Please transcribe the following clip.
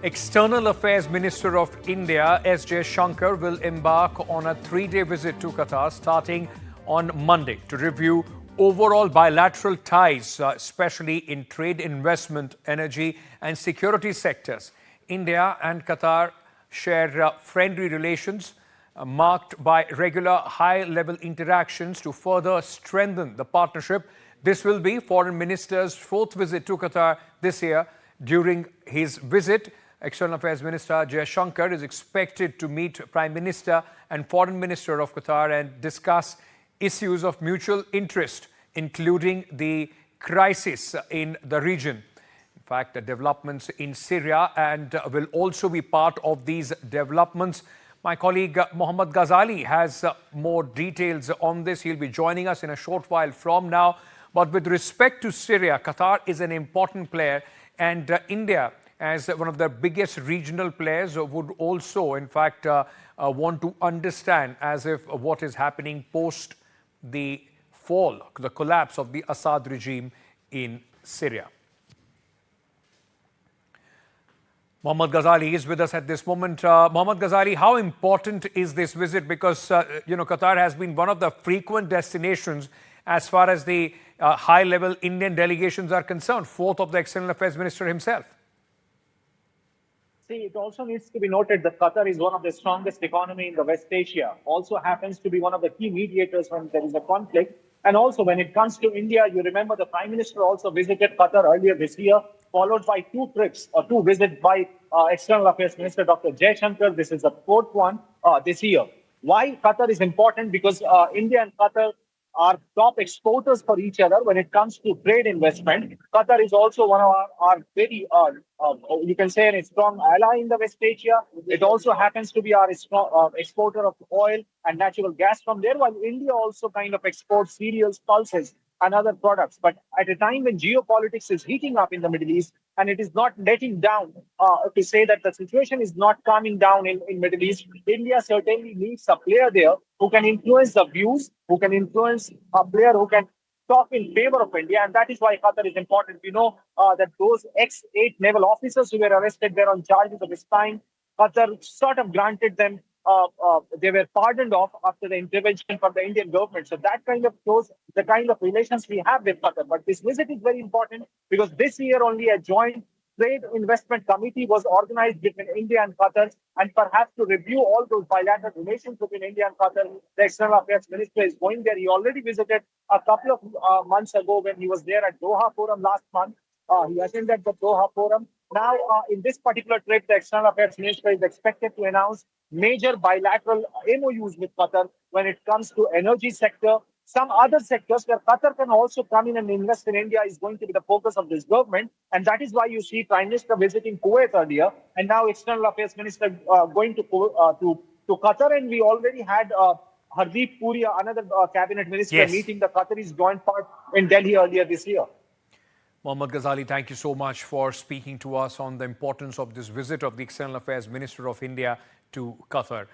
External Affairs Minister of India S Jaishankar will embark on a 3-day visit to Qatar starting on Monday to review overall bilateral ties, especially in trade, investment, energy and security sectors. India and Qatar share friendly relations marked by regular high-level interactions to further strengthen the partnership. This will be Foreign Minister's 4th visit to Qatar this year. During his visit, External Affairs Minister Jaishankar is expected to meet Prime Minister and Foreign Minister of Qatar and discuss issues of mutual interest, including the crisis in the region. In fact, the developments in Syria and will also be part of these developments. My colleague Mohammed Ghazali has more details on this. He'll be joining us in a short while from now. But with respect to Syria, Qatar is an important player, and India, as one of the biggest regional players, would also, in fact, want to understand as if what is happening post the fall, the collapse of the Assad regime in Syria. Mohammed Ghazali is with us at this moment. Mohammed Ghazali, how important is this visit? Because, Qatar has been one of the frequent destinations as far as the high-level Indian delegations are concerned, 4th of the External Affairs Minister himself. See, it also needs to be noted that Qatar is one of the strongest economy in the West Asia, also happens to be one of the key mediators when there is a conflict. And also when it comes to India, you remember the Prime Minister also visited Qatar earlier this year, followed by 2 trips or 2 visits by External Affairs Minister Dr. Jaishankar. This is the 4th one this year. Why Qatar is important? Because India and Qatar are top exporters for each other when it comes to trade investment. Qatar is also one of our very, you can say, a strong ally in the West Asia. It also happens to be our exporter of oil and natural gas from there, while India also kind of exports cereals, pulses, and other products. But at a time when geopolitics is heating up in the Middle East, and it is not letting down to say that the situation is not calming down in Middle East, India certainly needs a player there who can influence the views, who can influence a player who can talk in favor of India. And that is why Qatar is important. We know that those ex-8 naval officers who were arrested there on charges of this time, Qatar sort of granted them, they were pardoned off after the intervention from the Indian government. So that kind of shows the kind of relations we have with Qatar. But this visit is very important because this year only a joint trade investment committee was organized between India and Qatar, and perhaps to review all those bilateral relations between India and Qatar, the External Affairs Minister is going there. He already visited a couple of months ago when he was there at Doha Forum last month. He attended the Doha Forum. Now, in this particular trip, the External Affairs Minister is expected to announce major bilateral MOUs with Qatar when it comes to energy sector. Some other sectors where Qatar can also come in and invest in India is going to be the focus of this government. And that is why you see Prime Minister visiting Kuwait earlier, and now External Affairs Minister going to Qatar. And we already had Hardeep Puri, another cabinet minister, meeting the Qataris joint part in Delhi earlier this year. Mohammed Ghazali, thank you so much for speaking to us on the importance of this visit of the External Affairs Minister of India to Qatar.